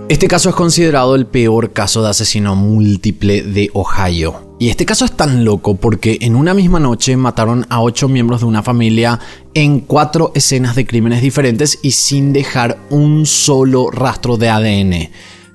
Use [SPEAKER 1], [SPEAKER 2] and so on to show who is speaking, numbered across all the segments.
[SPEAKER 1] Este caso es considerado el peor caso de asesino múltiple de Ohio. Y este caso es tan loco porque en una misma noche mataron a 8 miembros de una familia en 4 escenas de crímenes diferentes y sin dejar un solo rastro de ADN.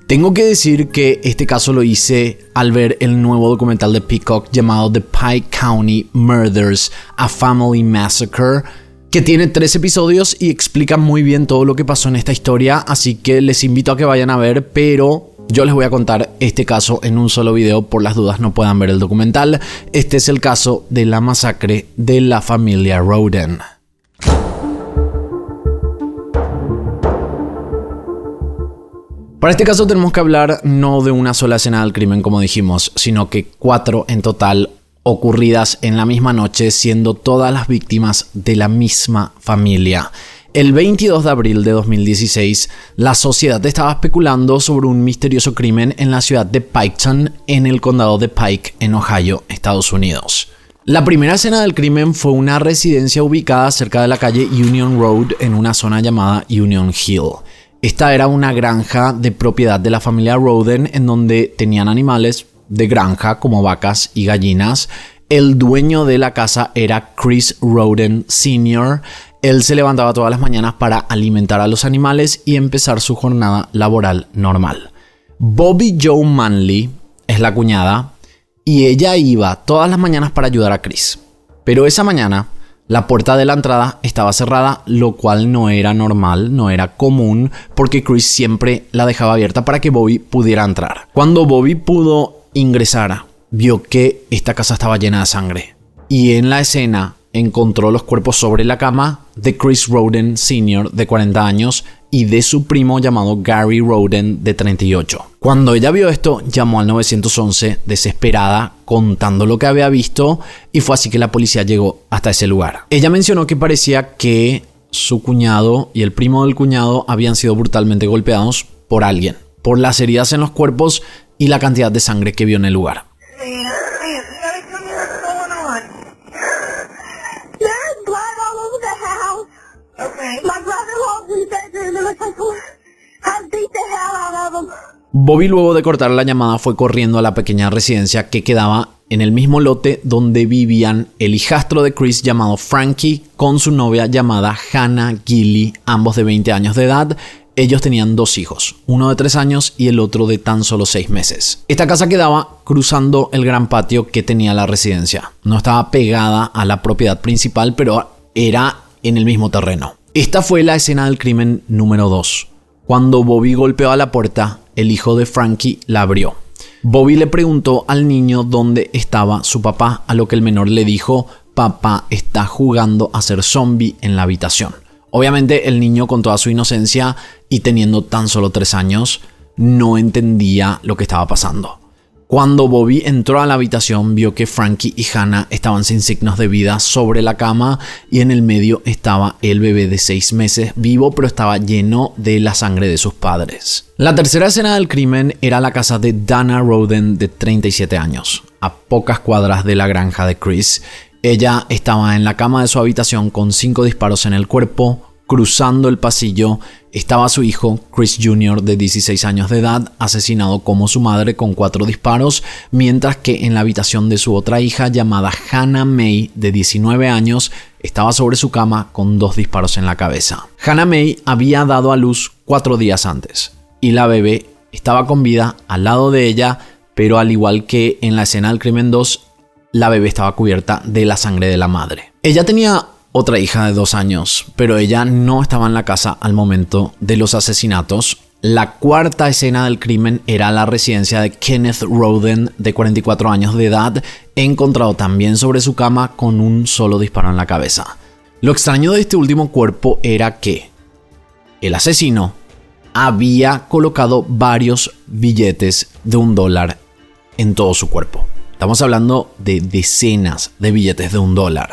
[SPEAKER 1] Tengo que decir que este caso lo hice al ver el nuevo documental de Peacock llamado The Pike County Murders: A Family Massacre, que tiene 3 episodios y explica muy bien todo lo que pasó en esta historia, así que les invito a que vayan a ver, pero yo les voy a contar este caso en un solo video por las dudas no puedan ver el documental. Este es el caso de la masacre de la familia Rhoden. Para este caso tenemos que hablar no de una sola escena del crimen como dijimos, sino que 4 en total ocurridas en la misma noche, siendo todas las víctimas de la misma familia. El 22 de abril de 2016, la sociedad estaba especulando sobre un misterioso crimen en la ciudad de Piketon, en el condado de Pike, en Ohio, Estados Unidos. La primera escena del crimen fue una residencia ubicada cerca de la calle Union Road en una zona llamada Union Hill. Esta era una granja de propiedad de la familia Rhoden en donde tenían animales de granja como vacas y gallinas. El dueño de la casa era Chris Rhoden Sr. Él se levantaba todas las mañanas para alimentar a los animales y empezar su jornada laboral normal. Bobby Joe Manley es la cuñada y ella iba todas las mañanas para ayudar a Chris. Pero esa mañana la puerta de la entrada estaba cerrada, lo cual no era normal, no era común, porque Chris siempre la dejaba abierta para que Bobby pudiera entrar. Cuando Bobby pudo ingresar, vio que esta casa estaba llena de sangre. Y en la escena encontró los cuerpos sobre la cama de Chris Rhoden Sr. de 40 años y de su primo llamado Gary Rhoden de 38. Cuando ella vio esto, llamó al 911 desesperada contando lo que había visto y fue así que la policía llegó hasta ese lugar. Ella mencionó que parecía que su cuñado y el primo del cuñado habían sido brutalmente golpeados por alguien, por las heridas en los cuerpos y la cantidad de sangre que vio en el lugar. Bobby, luego de cortar la llamada, fue corriendo a la pequeña residencia que quedaba en el mismo lote donde vivían el hijastro de Chris llamado Frankie con su novia llamada Hannah Gilly, ambos de 20 años de edad. Ellos tenían 2 hijos, uno de 3 años y el otro de tan solo 6 meses. Esta casa quedaba cruzando el gran patio que tenía la residencia. No estaba pegada a la propiedad principal, pero era en el mismo terreno. Esta fue la escena del crimen número 2. Cuando Bobby golpeó a la puerta, el hijo de Frankie la abrió. Bobby le preguntó al niño dónde estaba su papá, a lo que el menor le dijo: papá está jugando a ser zombie en la habitación. Obviamente el niño, con toda su inocencia y teniendo tan solo 3 años, no entendía lo que estaba pasando. Cuando Bobby entró a la habitación, vio que Frankie y Hannah estaban sin signos de vida sobre la cama y en el medio estaba el bebé de 6 meses vivo, pero estaba lleno de la sangre de sus padres. La tercera escena del crimen era la casa de Dana Rhoden de 37 años, a pocas cuadras de la granja de Chris. Ella estaba en la cama de su habitación con 5 disparos en el cuerpo. Cruzando el pasillo estaba su hijo, Chris Jr., de 16 años de edad, asesinado como su madre con 4 disparos, mientras que en la habitación de su otra hija, llamada Hannah May, de 19 años, estaba sobre su cama con 2 disparos en la cabeza. Hannah May había dado a luz 4 días antes, y la bebé estaba con vida al lado de ella, pero al igual que en la escena del crimen 2, la bebé estaba cubierta de la sangre de la madre. Ella tenía otra hija de 2 años, pero ella no estaba en la casa al momento de los asesinatos. La cuarta escena del crimen era la residencia de Kenneth Rhoden, de 44 años de edad, encontrado también sobre su cama con un solo disparo en la cabeza. Lo extraño de este último cuerpo era que el asesino había colocado varios billetes de $1 en todo su cuerpo. Estamos hablando de decenas de billetes de $1.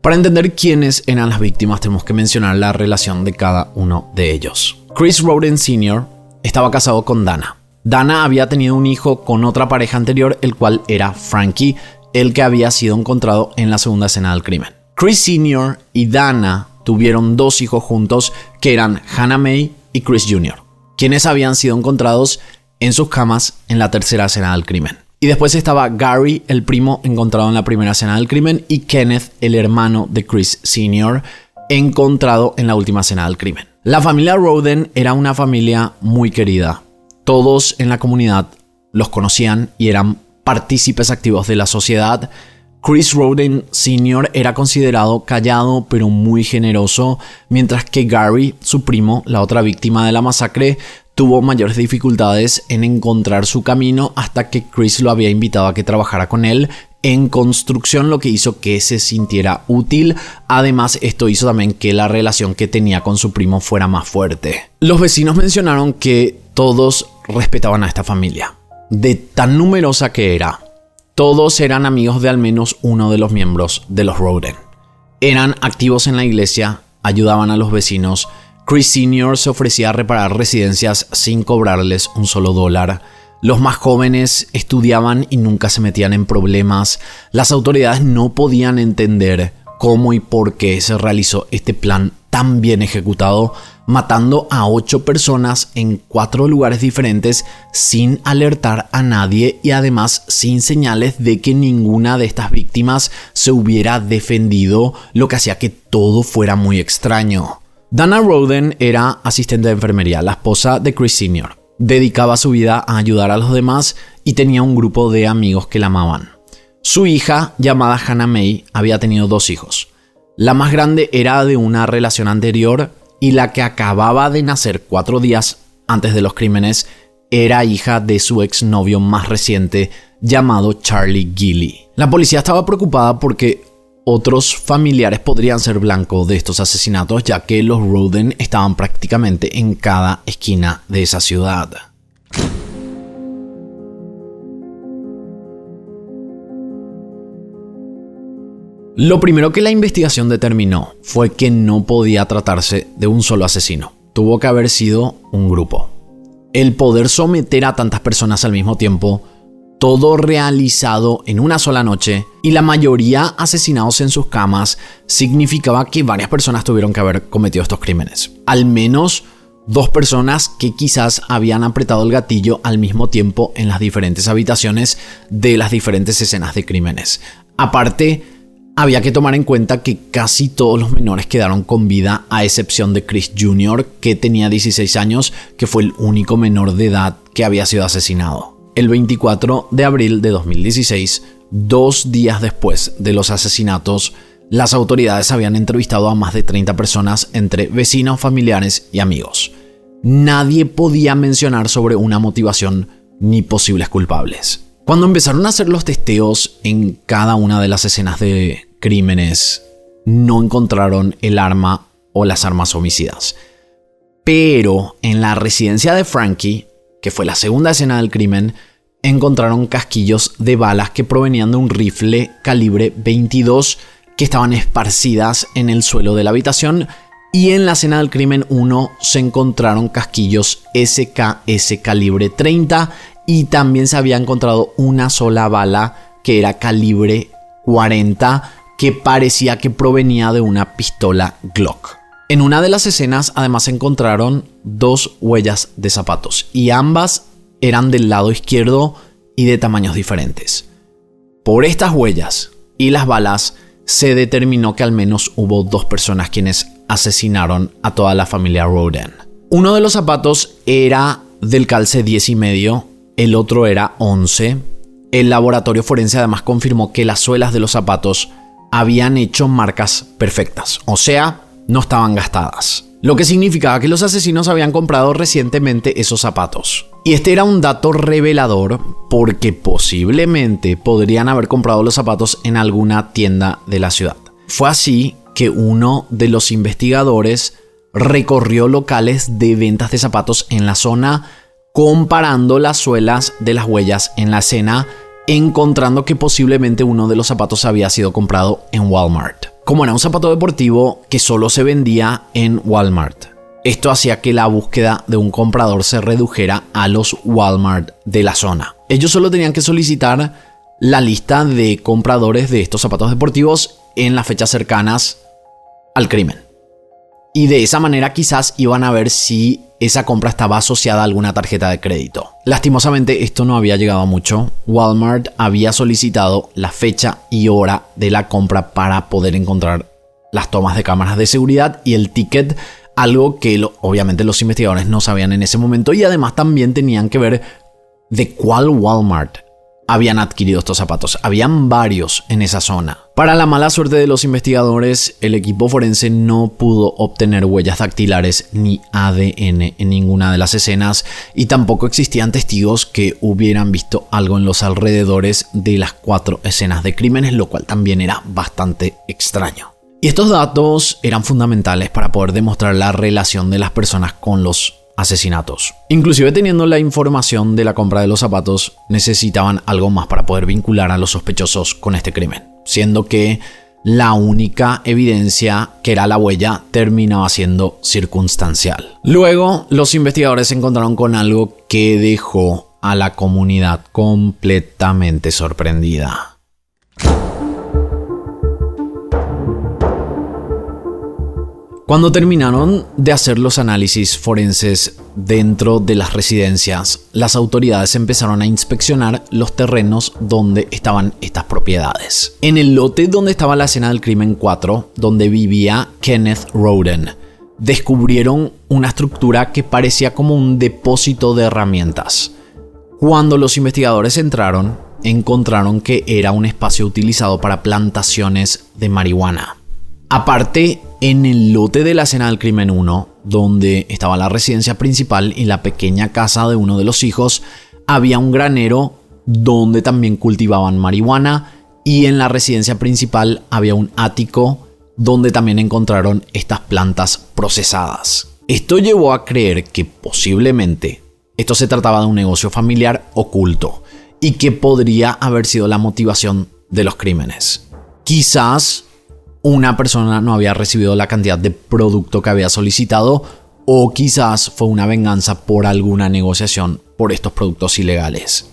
[SPEAKER 1] Para entender quiénes eran las víctimas, tenemos que mencionar la relación de cada uno de ellos. Chris Rhoden Sr. estaba casado con Dana. Dana había tenido un hijo con otra pareja anterior, el cual era Frankie, el que había sido encontrado en la segunda escena del crimen. Chris Sr. y Dana tuvieron 2 hijos juntos que eran Hannah Mae y Chris Jr., quienes habían sido encontrados en sus camas en la tercera escena del crimen. Y después estaba Gary, el primo encontrado en la primera escena del crimen, y Kenneth, el hermano de Chris Sr., encontrado en la última escena del crimen. La familia Rhoden era una familia muy querida. Todos en la comunidad los conocían y eran partícipes activos de la sociedad. Chris Rhoden Sr. era considerado callado pero muy generoso, mientras que Gary, su primo, la otra víctima de la masacre, tuvo mayores dificultades en encontrar su camino hasta que Chris lo había invitado a que trabajara con él en construcción, lo que hizo que se sintiera útil. Además, esto hizo también que la relación que tenía con su primo fuera más fuerte. Los vecinos mencionaron que todos respetaban a esta familia, de tan numerosa que era. Todos eran amigos de al menos uno de los miembros de los Rhoden. Eran activos en la iglesia, ayudaban a los vecinos. Chris Sr. se ofrecía a reparar residencias sin cobrarles un solo dólar. Los más jóvenes estudiaban y nunca se metían en problemas. Las autoridades no podían entender cómo y por qué se realizó este plan tan bien ejecutado, matando a 8 personas en 4 lugares diferentes sin alertar a nadie y además sin señales de que ninguna de estas víctimas se hubiera defendido, lo que hacía que todo fuera muy extraño. Dana Rhoden era asistente de enfermería, la esposa de Chris Sr. Dedicaba su vida a ayudar a los demás y tenía un grupo de amigos que la amaban. Su hija, llamada Hannah Mae, había tenido 2 hijos. La más grande era de una relación anterior y la que acababa de nacer 4 días antes de los crímenes era hija de su exnovio más reciente, llamado Charlie Gilley. La policía estaba preocupada porque otros familiares podrían ser blanco de estos asesinatos, ya que los Rhoden estaban prácticamente en cada esquina de esa ciudad. Lo primero que la investigación determinó fue que no podía tratarse de un solo asesino. Tuvo que haber sido un grupo. El poder someter a tantas personas al mismo tiempo, todo realizado en una sola noche y la mayoría asesinados en sus camas, significaba que varias personas tuvieron que haber cometido estos crímenes. Al menos 2 personas que quizás habían apretado el gatillo al mismo tiempo en las diferentes habitaciones de las diferentes escenas de crímenes. Aparte, había que tomar en cuenta que casi todos los menores quedaron con vida, a excepción de Chris Jr., que tenía 16 años, que fue el único menor de edad que había sido asesinado. El 24 de abril de 2016, 2 días después de los asesinatos, las autoridades habían entrevistado a más de 30 personas entre vecinos, familiares y amigos. Nadie podía mencionar sobre una motivación ni posibles culpables. Cuando empezaron a hacer los testeos en cada una de las escenas de crímenes, no encontraron el arma o las armas homicidas. Pero en la residencia de Frankie, que fue la segunda escena del crimen, encontraron casquillos de balas que provenían de un rifle calibre 22 que estaban esparcidas en el suelo de la habitación, y en la escena del crimen 1 se encontraron casquillos SKS calibre 30 y también se había encontrado una sola bala que era calibre 40 que parecía que provenía de una pistola Glock. En una de las escenas además se encontraron 2 huellas de zapatos y ambas eran del lado izquierdo y de tamaños diferentes. Por estas huellas y las balas se determinó que al menos hubo 2 personas quienes asesinaron a toda la familia Rhoden. Uno de los zapatos era del calce 10,5, el otro era 11. El laboratorio forense además confirmó que las suelas de los zapatos habían hecho marcas perfectas, o sea, no estaban gastadas. Lo que significaba que los asesinos habían comprado recientemente esos zapatos. Y este era un dato revelador porque posiblemente podrían haber comprado los zapatos en alguna tienda de la ciudad. Fue así que uno de los investigadores recorrió locales de ventas de zapatos en la zona, comparando las suelas de las huellas en la escena, encontrando que posiblemente uno de los zapatos había sido comprado en Walmart. Como era un zapato deportivo que solo se vendía en Walmart, esto hacía que la búsqueda de un comprador se redujera a los Walmart de la zona. Ellos solo tenían que solicitar la lista de compradores de estos zapatos deportivos en las fechas cercanas al crimen. Y de esa manera quizás iban a ver si esa compra estaba asociada a alguna tarjeta de crédito. Lastimosamente esto no había llegado a mucho. Walmart había solicitado la fecha y hora de la compra para poder encontrar las tomas de cámaras de seguridad y el ticket, algo que obviamente los investigadores no sabían en ese momento, y además también tenían que ver de cuál Walmart habían adquirido estos zapatos. Habían varios en esa zona. Para la mala suerte de los investigadores, el equipo forense no pudo obtener huellas dactilares ni ADN en ninguna de las escenas, y tampoco existían testigos que hubieran visto algo en los alrededores de las 4 escenas de crímenes, lo cual también era bastante extraño. Y estos datos eran fundamentales para poder demostrar la relación de las personas con los asesinatos. Inclusive teniendo la información de la compra de los zapatos, necesitaban algo más para poder vincular a los sospechosos con este crimen, siendo que la única evidencia, que era la huella, terminaba siendo circunstancial. Luego, los investigadores se encontraron con algo que dejó a la comunidad completamente sorprendida. Cuando terminaron de hacer los análisis forenses dentro de las residencias, las autoridades empezaron a inspeccionar los terrenos donde estaban estas propiedades. En el lote donde estaba la escena del crimen 4, donde vivía Kenneth Roden, descubrieron una estructura que parecía como un depósito de herramientas. Cuando los investigadores entraron, encontraron que era un espacio utilizado para plantaciones de marihuana. Aparte, en el lote de la escena del crimen 1, donde estaba la residencia principal y la pequeña casa de uno de los hijos, había un granero donde también cultivaban marihuana, y en la residencia principal había un ático donde también encontraron estas plantas procesadas. Esto llevó a creer que posiblemente esto se trataba de un negocio familiar oculto y que podría haber sido la motivación de los crímenes. Quizás una persona no había recibido la cantidad de producto que había solicitado, o quizás fue una venganza por alguna negociación por estos productos ilegales.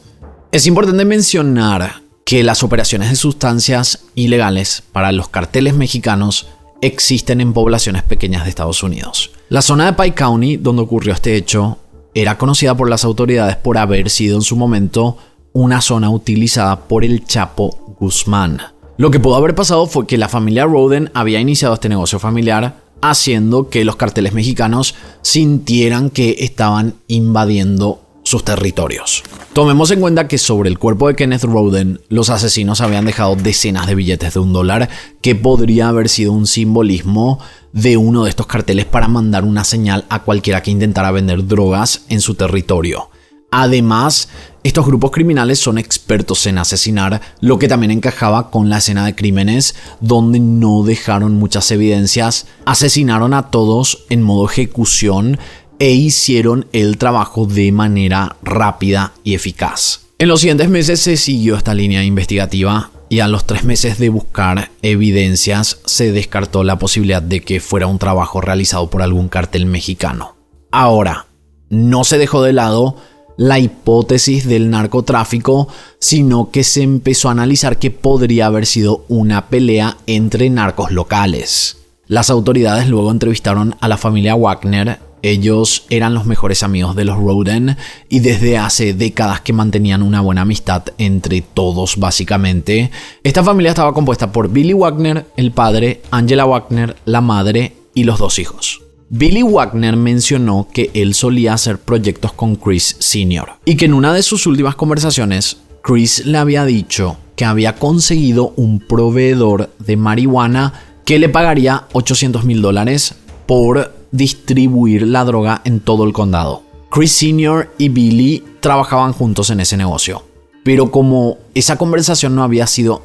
[SPEAKER 1] Es importante mencionar que las operaciones de sustancias ilegales para los carteles mexicanos existen en poblaciones pequeñas de Estados Unidos. La zona de Pike County, donde ocurrió este hecho, era conocida por las autoridades por haber sido en su momento una zona utilizada por el Chapo Guzmán. Lo que pudo haber pasado fue que la familia Roden había iniciado este negocio familiar, haciendo que los carteles mexicanos sintieran que estaban invadiendo sus territorios. Tomemos en cuenta que sobre el cuerpo de Kenneth Roden, los asesinos habían dejado decenas de billetes de $1, que podría haber sido un simbolismo de uno de estos carteles para mandar una señal a cualquiera que intentara vender drogas en su territorio. Además, estos grupos criminales son expertos en asesinar, lo que también encajaba con la escena de crímenes, donde no dejaron muchas evidencias, asesinaron a todos en modo ejecución e hicieron el trabajo de manera rápida y eficaz. En los siguientes meses se siguió esta línea investigativa, y a los 3 meses de buscar evidencias se descartó la posibilidad de que fuera un trabajo realizado por algún cartel mexicano. Ahora, no se dejó de lado la hipótesis del narcotráfico, sino que se empezó a analizar que podría haber sido una pelea entre narcos locales. Las autoridades luego entrevistaron a la familia Wagner. Ellos eran los mejores amigos de los Roden y desde hace décadas que mantenían una buena amistad entre todos básicamente. Esta familia estaba compuesta por Billy Wagner, el padre, Angela Wagner, la madre y los 2 hijos. Billy Wagner mencionó que él solía hacer proyectos con Chris Sr. y que en una de sus últimas conversaciones, Chris le había dicho que había conseguido un proveedor de marihuana que le pagaría $800,000 por distribuir la droga en todo el condado. Chris Sr. y Billy trabajaban juntos en ese negocio, pero como esa conversación no había sido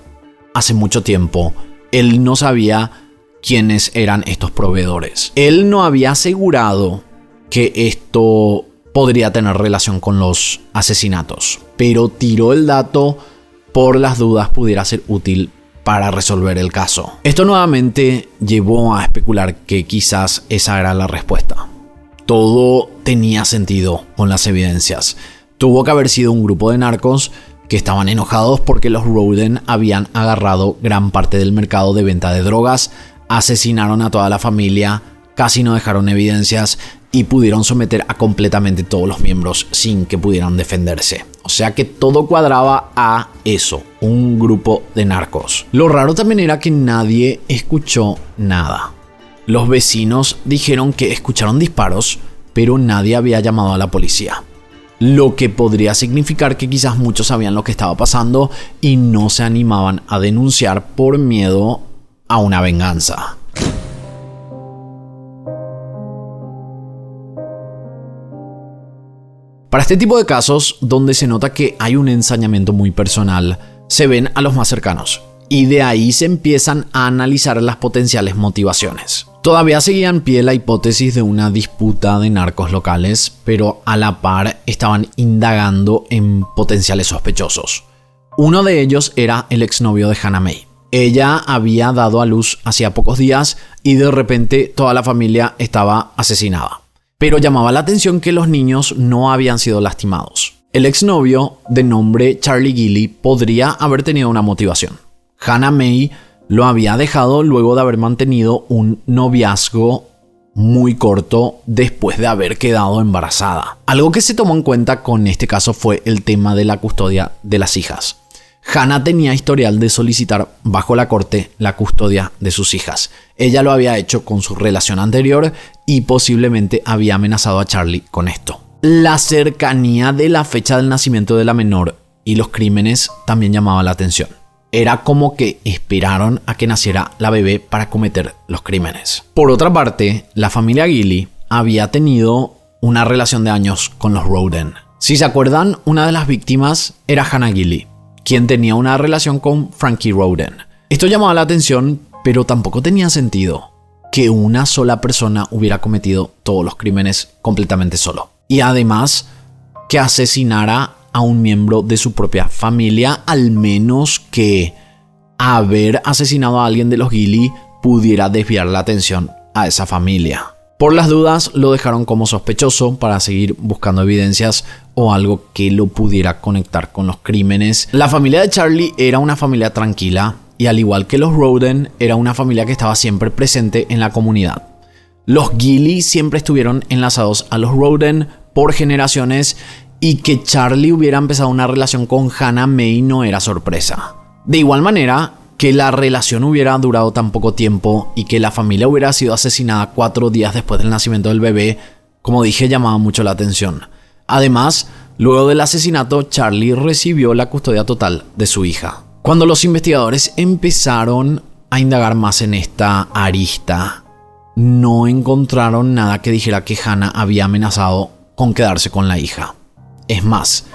[SPEAKER 1] hace mucho tiempo, él no sabía quiénes eran estos proveedores. Él no había asegurado que esto podría tener relación con los asesinatos, pero tiró el dato por las dudas pudiera ser útil para resolver el caso. Esto nuevamente llevó a especular que quizás esa era la respuesta. Todo tenía sentido con las evidencias. Tuvo que haber sido un grupo de narcos que estaban enojados porque los Rhoden habían agarrado gran parte del mercado de venta de drogas, asesinaron a toda la familia, casi no dejaron evidencias y pudieron someter a completamente todos los miembros sin que pudieran defenderse. O sea que todo cuadraba a eso, un grupo de narcos. Lo raro también era que nadie escuchó nada. Los vecinos dijeron que escucharon disparos, pero nadie había llamado a la policía. Lo que podría significar que quizás muchos sabían lo que estaba pasando y no se animaban a denunciar por miedo a una venganza. Para este tipo de casos, donde se nota que hay un ensañamiento muy personal, se ven a los más cercanos y de ahí se empiezan a analizar las potenciales motivaciones. Todavía seguía en pie la hipótesis de una disputa de narcos locales, pero a la par estaban indagando en potenciales sospechosos. Uno de ellos era el exnovio de Hannah Mae. Ella había dado a luz hacía pocos días y de repente toda la familia estaba asesinada. Pero llamaba la atención que los niños no habían sido lastimados. El exnovio, de nombre Charlie Gilley, podría haber tenido una motivación. Hannah Mae lo había dejado luego de haber mantenido un noviazgo muy corto después de haber quedado embarazada. Algo que se tomó en cuenta con este caso fue el tema de la custodia de las hijas. Hannah tenía historial de solicitar bajo la corte la custodia de sus hijas. Ella lo había hecho con su relación anterior y posiblemente había amenazado a Charlie con esto. La cercanía de la fecha del nacimiento de la menor y los crímenes también llamaba la atención. Era como que esperaron a que naciera la bebé para cometer los crímenes. Por otra parte, la familia Gilley había tenido una relación de años con los Rhoden. Si se acuerdan, una de las víctimas era Hannah Gilley, quien tenía una relación con Frankie Rhoden. Esto llamaba la atención, pero tampoco tenía sentido que una sola persona hubiera cometido todos los crímenes completamente solo. Y además, que asesinara a un miembro de su propia familia, al menos que haber asesinado a alguien de los Gilley pudiera desviar la atención a esa familia. Por las dudas, lo dejaron como sospechoso para seguir buscando evidencias o algo que lo pudiera conectar con los crímenes. La familia de Charlie era una familia tranquila y, al igual que los Rhoden, era una familia que estaba siempre presente en la comunidad. Los Gilley siempre estuvieron enlazados a los Rhoden por generaciones y que Charlie hubiera empezado una relación con Hannah Mae no era sorpresa. De igual manera, que la relación hubiera durado tan poco tiempo y que la familia hubiera sido asesinada 4 días después del nacimiento del bebé, como dije, llamaba mucho la atención. Además, luego del asesinato, Charlie recibió la custodia total de su hija. Cuando los investigadores empezaron a indagar más en esta arista, no encontraron nada que dijera que Hannah había amenazado con quedarse con la hija. Es más,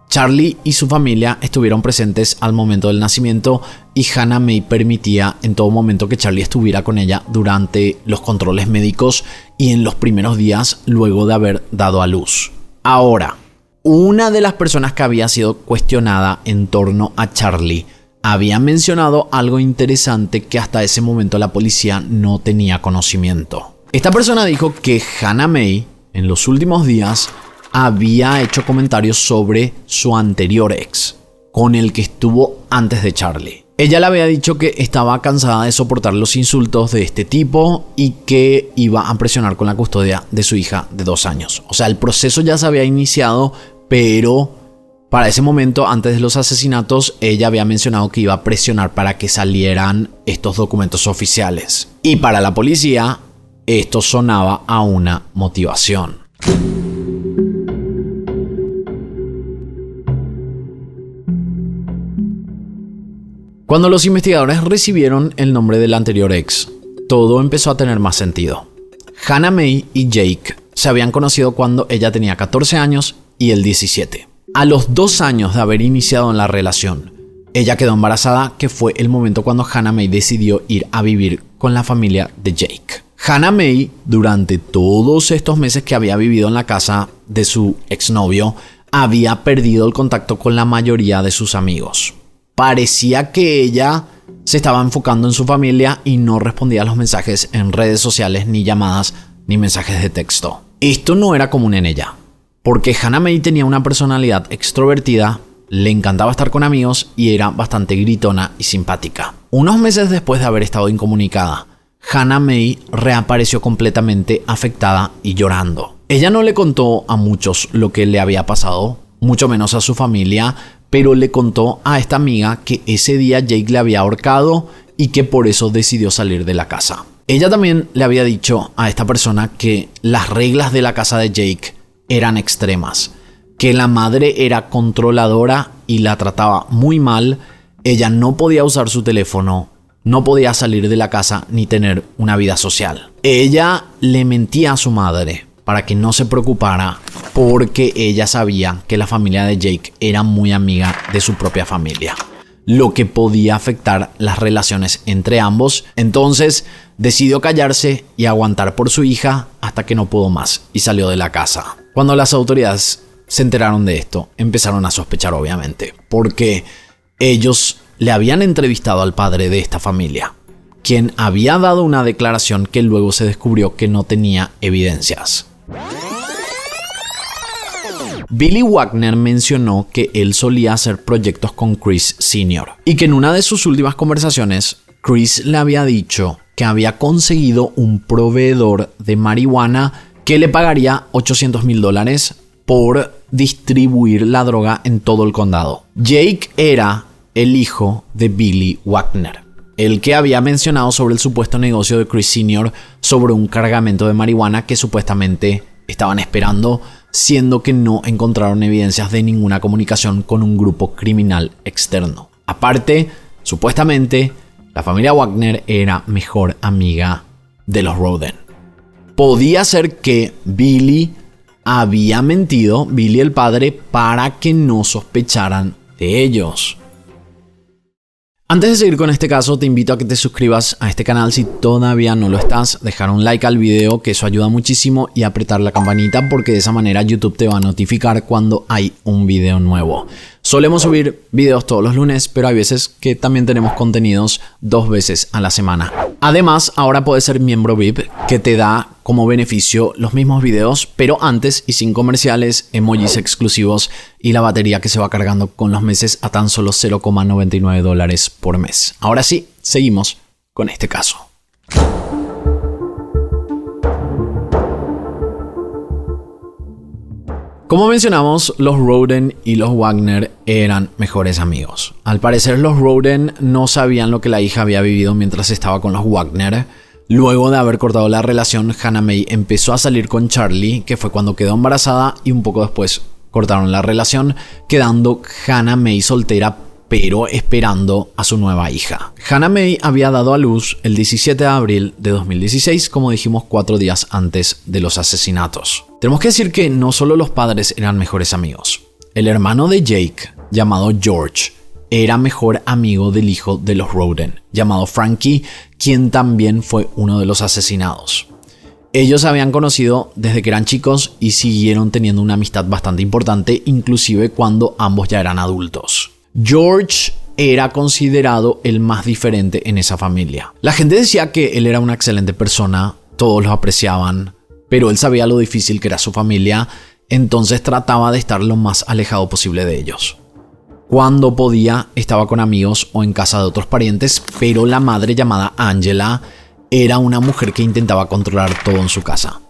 [SPEAKER 1] Charlie y su familia estuvieron presentes al momento del nacimiento y Hannah Mae permitía en todo momento que Charlie estuviera con ella durante los controles médicos y en los primeros días luego de haber dado a luz. Ahora, una de las personas que había sido cuestionada en torno a Charlie había mencionado algo interesante que hasta ese momento la policía no tenía conocimiento. Esta persona dijo que Hannah Mae en los últimos días había hecho comentarios sobre su anterior ex, con el que estuvo antes de Charlie. Ella le había dicho que estaba cansada de soportar los insultos de este tipo y que iba a presionar con la custodia de su hija de 2 años. O sea, el proceso ya se había iniciado, pero para ese momento, antes de los asesinatos, ella había mencionado que iba a presionar para que salieran estos documentos oficiales. Y para la policía, esto sonaba a una motivación. Cuando los investigadores recibieron el nombre del anterior ex, todo empezó a tener más sentido. Hannah Mae y Jake se habían conocido cuando ella tenía 14 años y él 17. A los 2 años de haber iniciado en la relación, ella quedó embarazada, que fue el momento cuando Hannah Mae decidió ir a vivir con la familia de Jake. Hannah Mae, durante todos estos meses que había vivido en la casa de su exnovio, había perdido el contacto con la mayoría de sus amigos. Parecía que ella se estaba enfocando en su familia y no respondía a los mensajes en redes sociales, ni llamadas, ni mensajes de texto. Esto no era común en ella, porque Hannah Mae tenía una personalidad extrovertida le encantaba estar con amigos y era bastante gritona y simpática. Unos meses después de haber estado incomunicada, Hannah Mae reapareció completamente afectada y llorando. Ella no le contó a muchos lo que le había pasado, mucho menos a su familia, pero le contó a esta amiga que ese día Jake le había ahorcado y que por eso decidió salir de la casa. Ella también le había dicho a esta persona que las reglas de la casa de Jake eran extremas, que la madre era controladora y la trataba muy mal. Ella no podía usar su teléfono, no podía salir de la casa ni tener una vida social. Ella le mentía a su madre para que no se preocupara, porque ella sabía que la familia de Jake era muy amiga de su propia familia, lo que podía afectar las relaciones entre ambos. Entonces decidió callarse y aguantar por su hija hasta que no pudo más y salió de la casa. Cuando las autoridades se enteraron de esto, empezaron a sospechar, obviamente, porque ellos le habían entrevistado al padre de esta familia, quien había dado una declaración que luego se descubrió que no tenía evidencias. Billy Wagner mencionó que él solía hacer proyectos con Chris Sr. y que en una de sus últimas conversaciones, Chris le había dicho que había conseguido un proveedor de marihuana que le pagaría $800,000 por distribuir la droga en todo el condado. Jake era el hijo de Billy Wagner, el que había mencionado sobre el supuesto negocio de Chris Sr. sobre un cargamento de marihuana que supuestamente estaban esperando, siendo que no encontraron evidencias de ninguna comunicación con un grupo criminal externo. Aparte, supuestamente, la familia Wagner era mejor amiga de los Rhoden. Podía ser que Billy había mentido, Billy el padre, para que no sospecharan de ellos. Antes de seguir con este caso, te invito a que te suscribas a este canal si todavía no lo estás, dejar un like al video, que eso ayuda muchísimo, y apretar la campanita, porque de esa manera YouTube te va a notificar cuando hay un video nuevo. Solemos subir videos todos los lunes, pero hay veces que también tenemos contenidos 2 veces a la semana. Además, ahora puedes ser miembro VIP, que te da como beneficio los mismos videos, pero antes y sin comerciales, emojis exclusivos y la batería que se va cargando con los meses a tan solo $0,99 por mes. Ahora sí, seguimos con este caso. Como mencionamos, los Rhoden y los Wagner eran mejores amigos. Al parecer, los Rhoden no sabían lo que la hija había vivido mientras estaba con los Wagner. Luego de haber cortado la relación, Hannah Mae empezó a salir con Charlie, que fue cuando quedó embarazada, y un poco después cortaron la relación, quedando Hannah Mae soltera, pero esperando a su nueva hija. Hannah Mae había dado a luz el 17 de abril de 2016, como dijimos, 4 días antes de los asesinatos. Tenemos que decir que no solo los padres eran mejores amigos. El hermano de Jake, llamado George, era mejor amigo del hijo de los Rhoden, llamado Frankie, quien también fue uno de los asesinados. Ellos se habían conocido desde que eran chicos y siguieron teniendo una amistad bastante importante, inclusive cuando ambos ya eran adultos. George era considerado el más diferente en esa familia. La gente decía que él era una excelente persona, todos lo apreciaban, pero él sabía lo difícil que era su familia, entonces trataba de estar lo más alejado posible de ellos. Cuando podía, estaba con amigos o en casa de otros parientes, pero la madre, llamada Angela, era una mujer que intentaba controlar todo en su casa.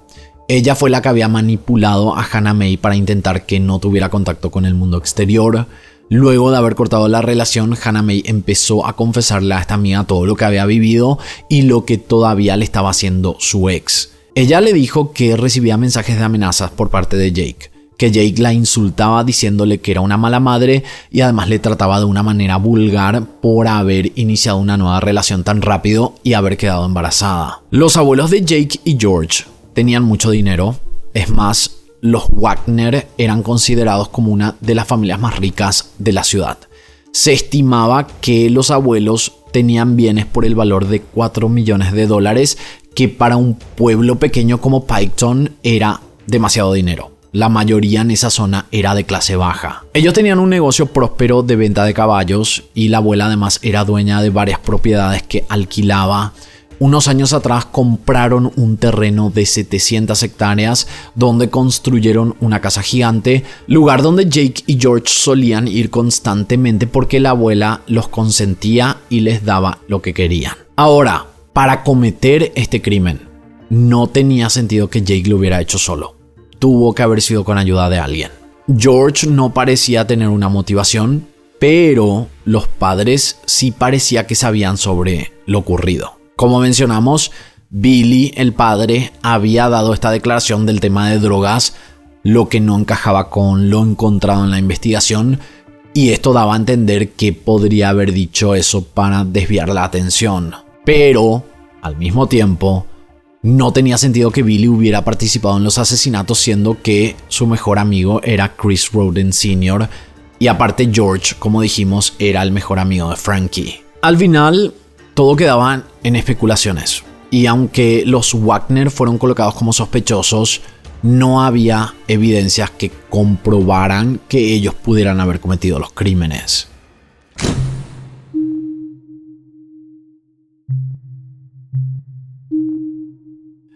[SPEAKER 1] Ella fue la que había manipulado a Hannah Mae para intentar que no tuviera contacto con el mundo exterior. Luego de haber cortado la relación, Hannah Mae empezó a confesarle a esta amiga todo lo que había vivido y lo que todavía le estaba haciendo su ex. Ella le dijo que recibía mensajes de amenazas por parte de Jake, que Jake la insultaba diciéndole que era una mala madre y además le trataba de una manera vulgar por haber iniciado una nueva relación tan rápido y haber quedado embarazada. Los abuelos de Jake y George tenían mucho dinero, es más, los Wagner eran considerados como una de las familias más ricas de la ciudad. Se estimaba que los abuelos tenían bienes por el valor de $4 millones, que para un pueblo pequeño como Piketon era demasiado dinero. La mayoría en esa zona era de clase baja. Ellos tenían un negocio próspero de venta de caballos y la abuela además era dueña de varias propiedades que alquilaba Unos años atrás compraron un terreno de 700 hectáreas donde construyeron una casa gigante, lugar donde Jake y George solían ir constantemente porque la abuela los consentía y les daba lo que querían. Ahora, para cometer este crimen, no tenía sentido que Jake lo hubiera hecho solo. Tuvo que haber sido con ayuda de alguien. George no parecía tener una motivación, pero los padres sí parecía que sabían sobre lo ocurrido. Como mencionamos, Billy, el padre, había dado esta declaración del tema de drogas, lo que no encajaba con lo encontrado en la investigación, y esto daba a entender que podría haber dicho eso para desviar la atención. Pero, al mismo tiempo, no tenía sentido que Billy hubiera participado en los asesinatos, siendo que su mejor amigo era Chris Rhoden Sr., y aparte George, como dijimos, era el mejor amigo de Frankie. Al final, todo quedaba en especulaciones, y aunque los Wagner fueron colocados como sospechosos, no había evidencias que comprobaran que ellos pudieran haber cometido los crímenes.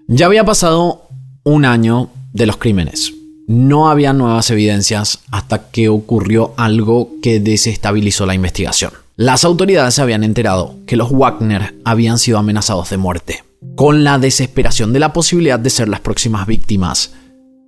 [SPEAKER 1] Ya había pasado un año de los crímenes. No había nuevas evidencias hasta que ocurrió algo que desestabilizó la investigación. Las autoridades se habían enterado que los Wagner habían sido amenazados de muerte. Con la desesperación de la posibilidad de ser las próximas víctimas,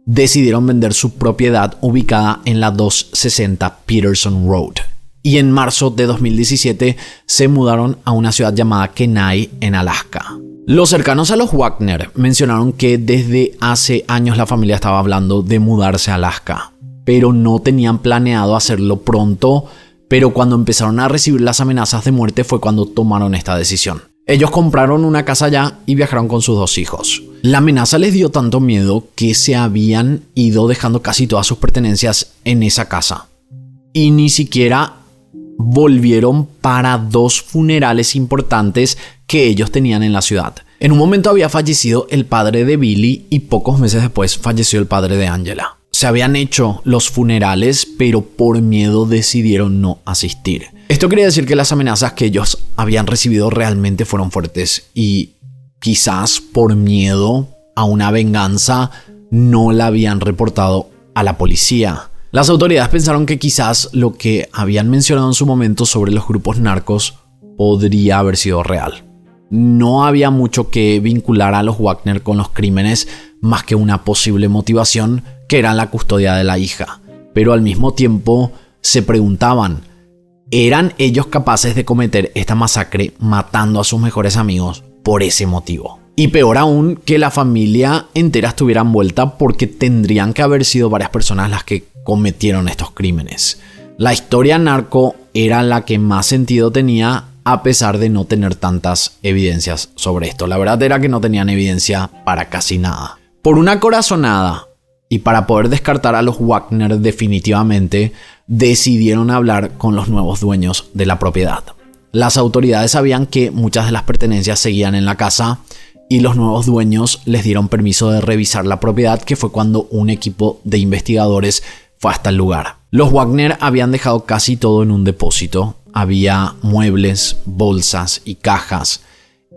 [SPEAKER 1] decidieron vender su propiedad ubicada en la 260 Peterson Road. Y en marzo de 2017 se mudaron a una ciudad llamada Kenai, en Alaska. Los cercanos a los Wagner mencionaron que desde hace años la familia estaba hablando de mudarse a Alaska, pero no tenían planeado hacerlo pronto, pero cuando empezaron a recibir las amenazas de muerte fue cuando tomaron esta decisión. Ellos compraron una casa allá y viajaron con sus 2 hijos. La amenaza les dio tanto miedo que se habían ido dejando casi todas sus pertenencias en esa casa. Y ni siquiera volvieron para 2 funerales importantes que ellos tenían en la ciudad. En un momento había fallecido el padre de Billy y pocos meses después falleció el padre de Angela. Se habían hecho los funerales, pero por miedo decidieron no asistir. Esto quería decir que las amenazas que ellos habían recibido realmente fueron fuertes y quizás por miedo a una venganza no la habían reportado a la policía. Las autoridades pensaron que quizás lo que habían mencionado en su momento sobre los grupos narcos podría haber sido real. No había mucho que vincular a los Wagner con los crímenes más que una posible motivación, que era la custodia de la hija. Pero al mismo tiempo se preguntaban, ¿eran ellos capaces de cometer esta masacre matando a sus mejores amigos por ese motivo? Y peor aún, que la familia entera estuviera envuelta, porque tendrían que haber sido varias personas las que cometieron estos crímenes. La historia narco era la que más sentido tenía, a pesar de no tener tantas evidencias sobre esto. La verdad era que no tenían evidencia para casi nada. Por una corazonada y para poder descartar a los Wagner definitivamente, decidieron hablar con los nuevos dueños de la propiedad. Las autoridades sabían que muchas de las pertenencias seguían en la casa y los nuevos dueños les dieron permiso de revisar la propiedad, que fue cuando un equipo de investigadores fue hasta el lugar. Los Wagner habían dejado casi todo en un depósito. Había muebles, bolsas y cajas.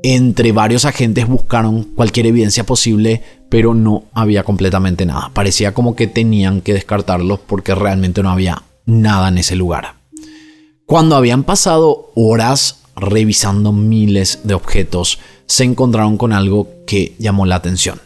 [SPEAKER 1] Entre varios agentes buscaron cualquier evidencia posible, pero no había completamente nada. Parecía como que tenían que descartarlos porque realmente no había nada en ese lugar. Cuando habían pasado horas revisando miles de objetos, se encontraron con algo que llamó la atención.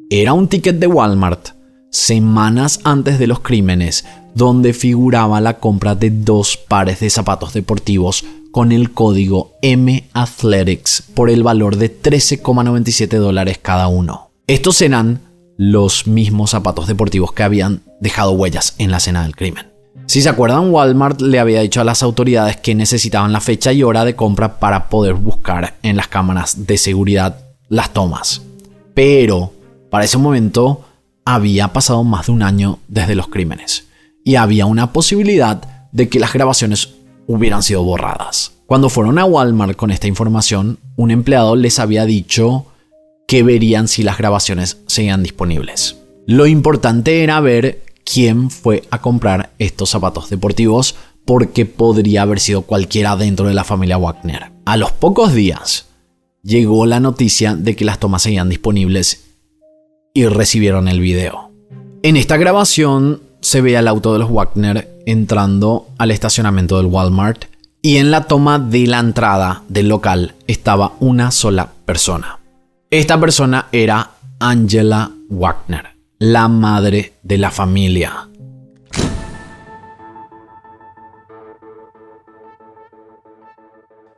[SPEAKER 1] Era un ticket de Walmart, semanas antes de los crímenes, donde figuraba la compra de 2 pares de zapatos deportivos con el código M-Athletics por el valor de $13,97 cada uno. Estos eran los mismos zapatos deportivos que habían dejado huellas en la escena del crimen. Si se acuerdan, Walmart le había dicho a las autoridades que necesitaban la fecha y hora de compra para poder buscar en las cámaras de seguridad las tomas. Pero para ese momento había pasado más de un año desde los crímenes y había una posibilidad de que las grabaciones hubieran sido borradas. Cuando fueron a Walmart con esta información, un empleado les había dicho que verían si las grabaciones seguían disponibles. Lo importante era ver quién fue a comprar estos zapatos deportivos, porque podría haber sido cualquiera dentro de la familia Wagner. A los pocos días, llegó la noticia de que las tomas seguían disponibles y recibieron el video. En esta grabación se veía el auto de los Wagner entrando al estacionamiento del Walmart y en la toma de la entrada del local estaba una sola persona. Esta persona era Angela Wagner, la madre de la familia.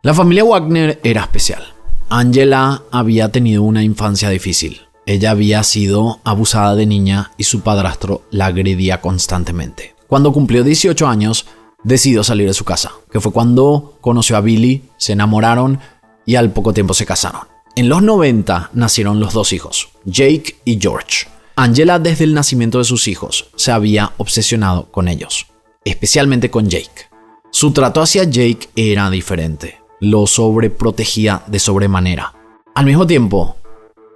[SPEAKER 1] La familia Wagner era especial. Angela había tenido una infancia difícil. Ella había sido abusada de niña y su padrastro la agredía constantemente. Cuando cumplió 18 años, decidió salir de su casa, que fue cuando conoció a Billy, se enamoraron y al poco tiempo se casaron. En los 90 nacieron los dos hijos, Jake y George. Angela, desde el nacimiento de sus hijos, se había obsesionado con ellos, especialmente con Jake. Su trato hacia Jake era diferente, lo sobreprotegía de sobremanera. Al mismo tiempo,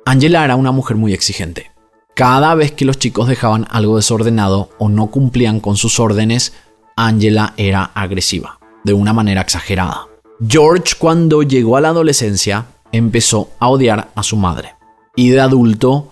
[SPEAKER 1] Angela era una mujer muy exigente. Cada vez que los chicos dejaban algo desordenado o no cumplían con sus órdenes, Angela era agresiva, de una manera exagerada. George, cuando llegó a la adolescencia, empezó a odiar a su madre. Y de adulto,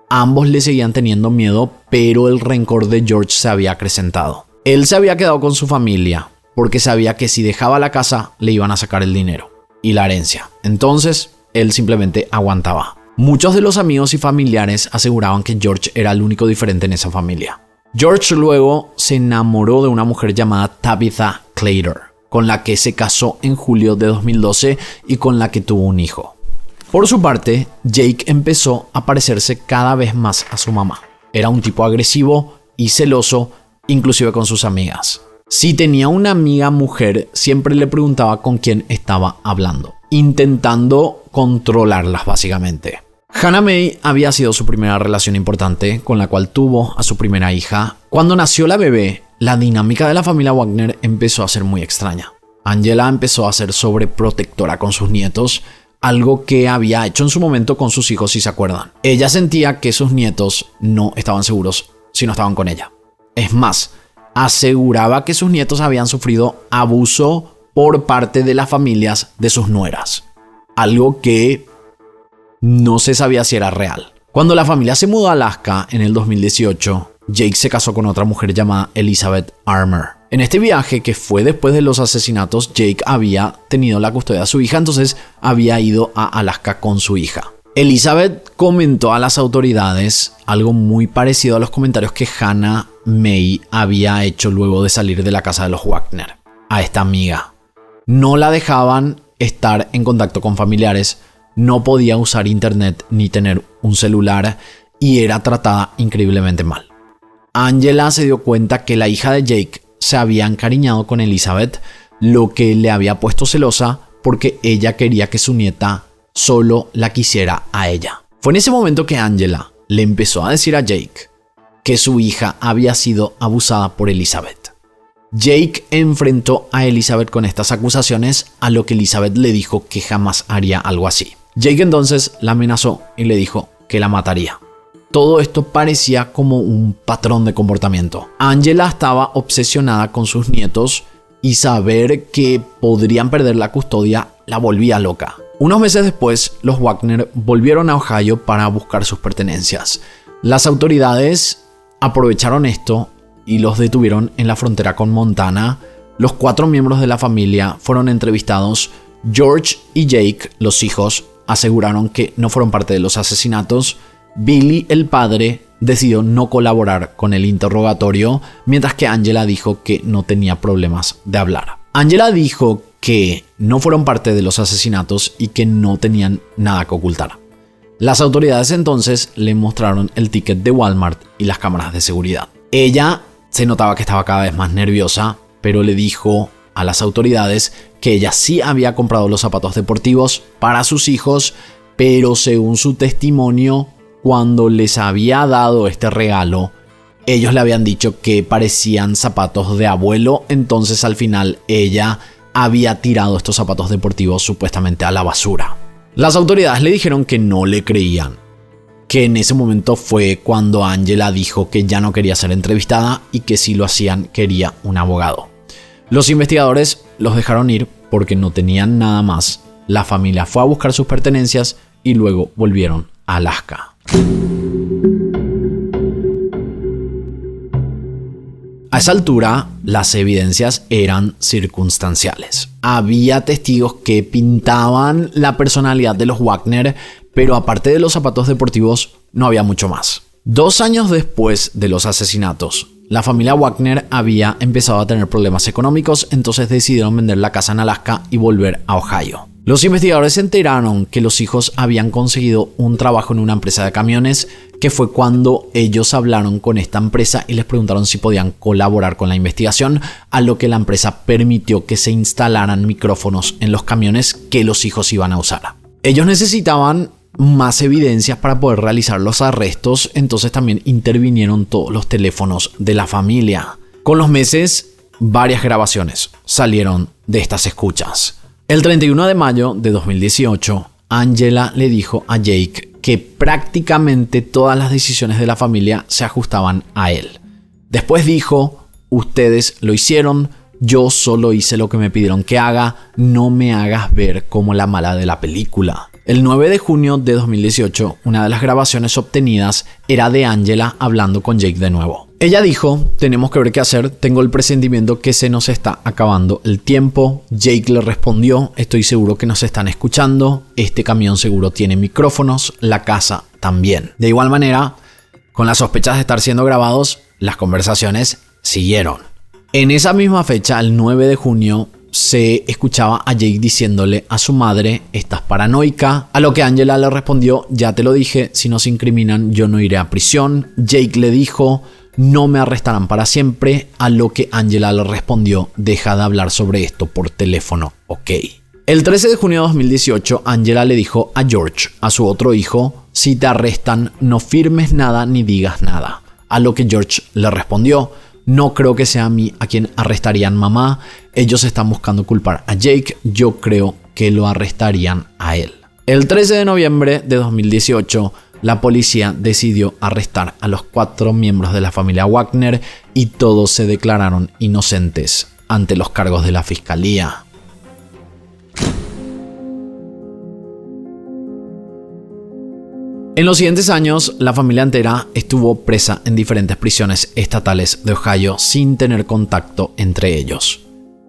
[SPEAKER 1] ambos le seguían teniendo miedo, pero el rencor de George se había acrecentado. Él se había quedado con su familia, porque sabía que si dejaba la casa, le iban a sacar el dinero y la herencia. Entonces, él simplemente aguantaba. Muchos de los amigos y familiares aseguraban que George era el único diferente en esa familia. George luego se enamoró de una mujer llamada Tabitha Claytor, con la que se casó en julio de 2012 y con la que tuvo un hijo. Por su parte, Jake empezó a parecerse cada vez más a su mamá. Era un tipo agresivo y celoso, inclusive con sus amigas. Si tenía una amiga mujer, siempre le preguntaba con quién estaba hablando, intentando controlarlas básicamente. Hannah Mae había sido su primera relación importante, con la cual tuvo a su primera hija. Cuando nació la bebé, la dinámica de la familia Wagner empezó a ser muy extraña. Angela empezó a ser sobreprotectora con sus nietos, algo que había hecho en su momento con sus hijos, si se acuerdan. Ella sentía que sus nietos no estaban seguros si no estaban con ella. Es más, aseguraba que sus nietos habían sufrido abuso por parte de las familias de sus nueras, algo que no se sabía si era real. Cuando la familia se mudó a Alaska en el 2018, Jake se casó con otra mujer llamada Elizabeth Armour. En este viaje, que fue después de los asesinatos, Jake había tenido la custodia de su hija, entonces había ido a Alaska con su hija. Elizabeth comentó a las autoridades algo muy parecido a los comentarios que Hannah Mae había hecho luego de salir de la casa de los Wagner a esta amiga. No la dejaban estar en contacto con familiares, no podía usar internet ni tener un celular y era tratada increíblemente mal. Angela se dio cuenta que la hija de Jake se había encariñado con Elizabeth, lo que le había puesto celosa porque ella quería que su nieta solo la quisiera a ella. Fue en ese momento que Angela le empezó a decir a Jake que su hija había sido abusada por Elizabeth. Jake enfrentó a Elizabeth con estas acusaciones, a lo que Elizabeth le dijo que jamás haría algo así. Jake entonces la amenazó y le dijo que la mataría. Todo esto parecía como un patrón de comportamiento. Angela estaba obsesionada con sus nietos y saber que podrían perder la custodia la volvía loca. Unos meses después, los Wagner volvieron a Ohio para buscar sus pertenencias. Las autoridades aprovecharon esto y los detuvieron en la frontera con Montana. Los 4 miembros de la familia fueron entrevistados. George y Jake, los hijos, aseguraron que no fueron parte de los asesinatos. Billy, el padre, decidió no colaborar con el interrogatorio, mientras que Angela dijo que no tenía problemas de hablar. Angela dijo que no fueron parte de los asesinatos y que no tenían nada que ocultar. Las autoridades entonces le mostraron el ticket de Walmart y las cámaras de seguridad. Ella se notaba que estaba cada vez más nerviosa, pero le dijo a las autoridades que ella sí había comprado los zapatos deportivos para sus hijos, pero según su testimonio, cuando les había dado este regalo, ellos le habían dicho que parecían zapatos de abuelo, entonces al final ella había tirado estos zapatos deportivos supuestamente a la basura. Las autoridades le dijeron que no le creían, que en ese momento fue cuando Angela dijo que ya no quería ser entrevistada y que si lo hacían quería un abogado. Los investigadores los dejaron ir porque no tenían nada más La familia fue a buscar sus pertenencias y luego volvieron a Alaska. A esa altura, las evidencias eran circunstanciales. Había testigos que pintaban la personalidad de los Wagner, pero aparte de los zapatos deportivos, no había mucho más. 2 años después de los asesinatos, la familia Wagner había empezado a tener problemas económicos, entonces decidieron vender la casa en Alaska y volver a Ohio. Los investigadores se enteraron que los hijos habían conseguido un trabajo en una empresa de camiones, que fue cuando ellos hablaron con esta empresa y les preguntaron si podían colaborar con la investigación, a lo que la empresa permitió que se instalaran micrófonos en los camiones que los hijos iban a usar. Ellos necesitaban más evidencias para poder realizar los arrestos, entonces también intervinieron todos los teléfonos de la familia. Con los meses, varias grabaciones salieron de estas escuchas. El 31 de mayo de 2018, Angela le dijo a Jake que prácticamente todas las decisiones de la familia se ajustaban a él. Después dijo: ustedes lo hicieron, yo solo hice lo que me pidieron que haga, no me hagas ver como la mala de la película. El 9 de junio de 2018, una de las grabaciones obtenidas era de Angela hablando con Jake de nuevo. Ella dijo: tenemos que ver qué hacer, tengo el presentimiento que se nos está acabando el tiempo. Jake le respondió: estoy seguro que nos están escuchando, este camión seguro tiene micrófonos, la casa también. De igual manera, con las sospechas de estar siendo grabados, las conversaciones siguieron. En esa misma fecha, el 9 de junio, se escuchaba a Jake diciéndole a su madre: estás paranoica, a lo que Angela le respondió: ya te lo dije, si nos incriminan yo no iré a prisión. Jake le dijo: no me arrestarán para siempre, a lo que Angela le respondió: deja de hablar sobre esto por teléfono, ok. El 13 de junio de 2018, Angela le dijo a George, a su otro hijo: si te arrestan, no firmes nada ni digas nada, a lo que George le respondió: no creo que sea a mí a quien arrestarían, mamá. Ellos están buscando culpar a Jake. Yo creo que lo arrestarían a él. El 13 de noviembre de 2018, la policía decidió arrestar a los 4 miembros de la familia Wagner y todos se declararon inocentes ante los cargos de la fiscalía. En los siguientes años, la familia entera estuvo presa en diferentes prisiones estatales de Ohio sin tener contacto entre ellos.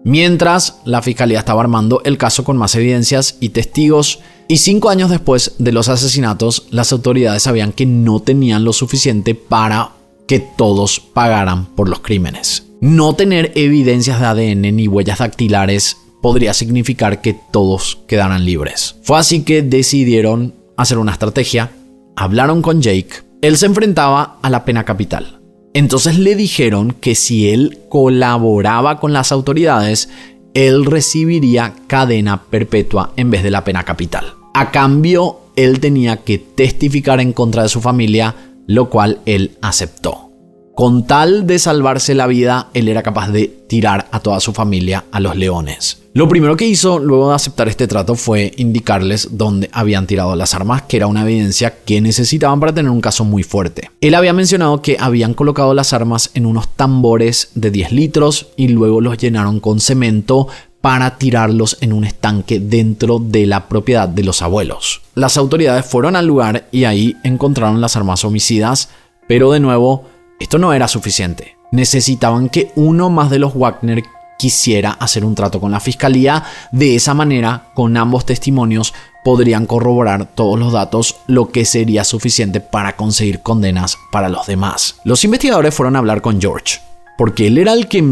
[SPEAKER 1] Mientras, la fiscalía estaba armando el caso con más evidencias y testigos, y 5 años después de los asesinatos, las autoridades sabían que no tenían lo suficiente para que todos pagaran por los crímenes. No tener evidencias de ADN ni huellas dactilares podría significar que todos quedaran libres. Fue así que decidieron hacer una estrategia. Hablaron con Jake. Él se enfrentaba a la pena capital. Entonces le dijeron que si él colaboraba con las autoridades, él recibiría cadena perpetua en vez de la pena capital. A cambio, él tenía que testificar en contra de su familia, lo cual él aceptó. Con tal de salvarse la vida, él era capaz de tirar a toda su familia a los leones. Lo primero que hizo luego de aceptar este trato fue indicarles dónde habían tirado las armas, que era una evidencia que necesitaban para tener un caso muy fuerte. Él había mencionado que habían colocado las armas en unos tambores de 10 litros y luego los llenaron con cemento para tirarlos en un estanque dentro de la propiedad de los abuelos. Las autoridades fueron al lugar y ahí encontraron las armas homicidas, pero de nuevo, esto no era suficiente. Necesitaban que uno más de los Wagner quisiera hacer un trato con la fiscalía. De esa manera, con ambos testimonios, podrían corroborar todos los datos, lo que sería suficiente para conseguir condenas para los demás. Los investigadores fueron a hablar con George, porque él era el que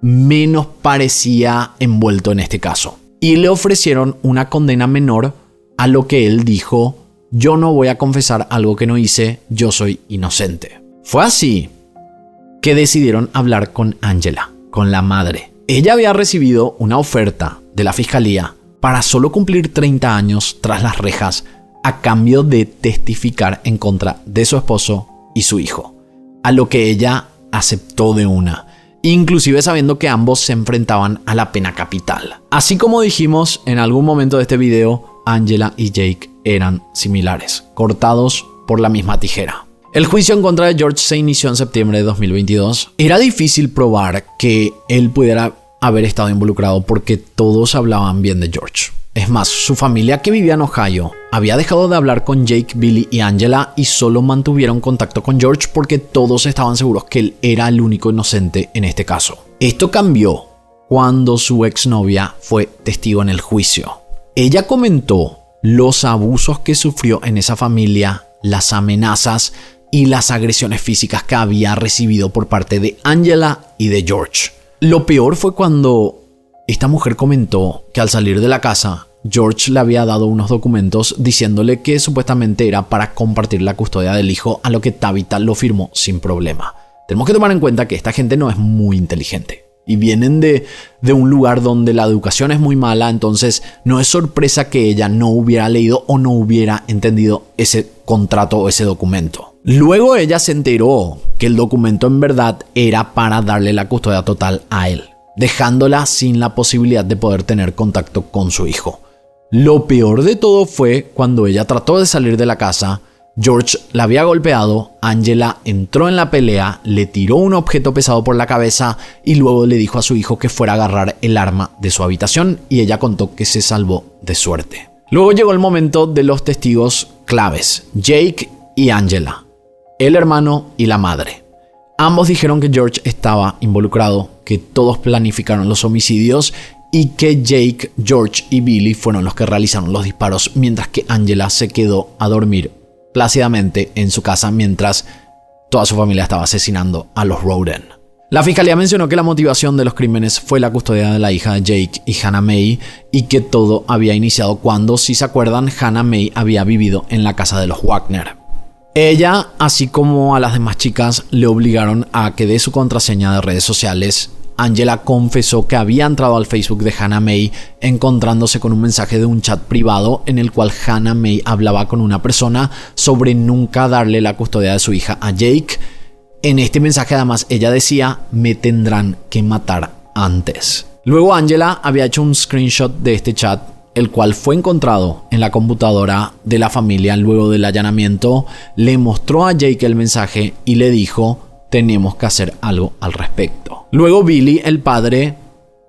[SPEAKER 1] menos parecía envuelto en este caso. Y le ofrecieron una condena menor, a lo que él dijo: yo no voy a confesar algo que no hice, yo soy inocente. Fue así que decidieron hablar con Angela, con la madre. Ella había recibido una oferta de la fiscalía para solo cumplir 30 años tras las rejas a cambio de testificar en contra de su esposo y su hijo, a lo que ella aceptó de una, inclusive sabiendo que ambos se enfrentaban a la pena capital. Así como dijimos en algún momento de este video, Angela y Jake eran similares, cortados por la misma tijera. El juicio en contra de George se inició en septiembre de 2022. Era difícil probar que él pudiera haber estado involucrado porque todos hablaban bien de George. Es más, su familia que vivía en Ohio había dejado de hablar con Jake, Billy y Angela y solo mantuvieron contacto con George porque todos estaban seguros que él era el único inocente en este caso. Esto cambió cuando su exnovia fue testigo en el juicio. Ella comentó los abusos que sufrió en esa familia, las amenazas y las agresiones físicas que había recibido por parte de Angela y de George. Lo peor fue cuando esta mujer comentó que al salir de la casa, George le había dado unos documentos diciéndole que supuestamente era para compartir la custodia del hijo, a lo que Tabitha lo firmó sin problema. Tenemos que tomar en cuenta que esta gente no es muy inteligente y vienen de un lugar donde la educación es muy mala, entonces no es sorpresa que ella no hubiera leído o no hubiera entendido ese contrato o ese documento. Luego ella se enteró que el documento en verdad era para darle la custodia total a él, dejándola sin la posibilidad de poder tener contacto con su hijo. Lo peor de todo fue cuando ella trató de salir de la casa, George la había golpeado, Angela entró en la pelea, le tiró un objeto pesado por la cabeza y luego le dijo a su hijo que fuera a agarrar el arma de su habitación y ella contó que se salvó de suerte. Luego llegó el momento de los testigos claves, Jake y Angela, el hermano y la madre. Ambos dijeron que George estaba involucrado, que todos planificaron los homicidios y que Jake, George y Billy fueron los que realizaron los disparos, mientras que Angela se quedó a dormir plácidamente en su casa mientras toda su familia estaba asesinando a los Rhoden. La fiscalía mencionó que la motivación de los crímenes fue la custodia de la hija de Jake y Hannah Mae y que todo había iniciado cuando, si se acuerdan, Hannah Mae había vivido en la casa de los Wagner. Ella, así como a las demás chicas, le obligaron a que dé su contraseña de redes sociales. Angela confesó que había entrado al Facebook de Hannah Mae encontrándose con un mensaje de un chat privado en el cual Hannah Mae hablaba con una persona sobre nunca darle la custodia de su hija a Jake. En este mensaje además ella decía: me tendrán que matar antes. Luego Angela había hecho un screenshot de este chat, el cual fue encontrado en la computadora de la familia luego del allanamiento. Le mostró a Jake el mensaje y le dijo: tenemos que hacer algo al respecto. Luego Billy, el padre,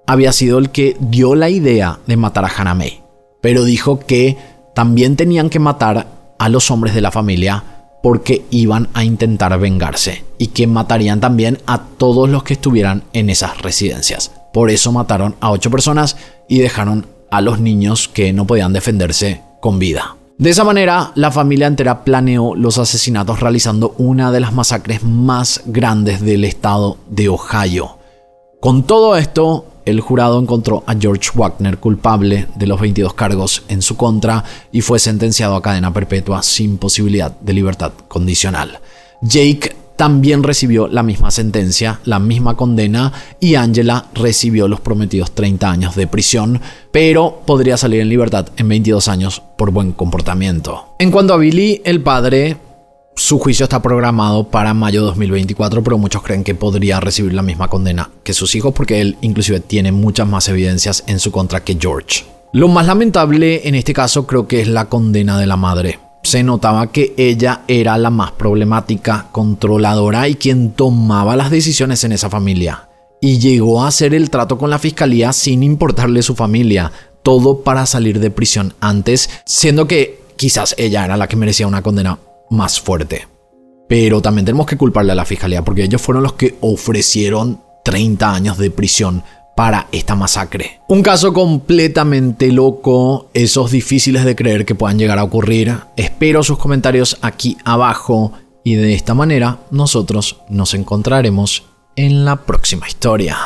[SPEAKER 1] había sido el que dio la idea de matar a Hannah Mae, pero dijo que también tenían que matar a los hombres de la familia porque iban a intentar vengarse y que matarían también a todos los que estuvieran en esas residencias. Por eso mataron a 8 personas y dejaron a los niños que no podían defenderse con vida. De esa manera, la familia entera planeó los asesinatos realizando una de las masacres más grandes del estado de Ohio. Con todo esto, el jurado encontró a George Wagner culpable de los 22 cargos en su contra y fue sentenciado a cadena perpetua sin posibilidad de libertad condicional. Jake también recibió la misma sentencia, la misma condena, y Angela recibió los prometidos 30 años de prisión, pero podría salir en libertad en 22 años por buen comportamiento. En cuanto a Billy, el padre, su juicio está programado para mayo de 2024, pero muchos creen que podría recibir la misma condena que sus hijos porque él inclusive tiene muchas más evidencias en su contra que George. Lo más lamentable en este caso creo que es la condena de la madre. Se notaba que ella era la más problemática, controladora y quien tomaba las decisiones en esa familia. Y llegó a hacer el trato con la fiscalía sin importarle su familia, todo para salir de prisión antes, siendo que quizás ella era la que merecía una condena más fuerte. Pero también tenemos que culparle a la fiscalía porque ellos fueron los que ofrecieron 30 años de prisión para esta masacre. Un caso completamente loco, esos difíciles de creer que puedan llegar a ocurrir. Espero sus comentarios aquí abajo y de esta manera nosotros nos encontraremos en la próxima historia.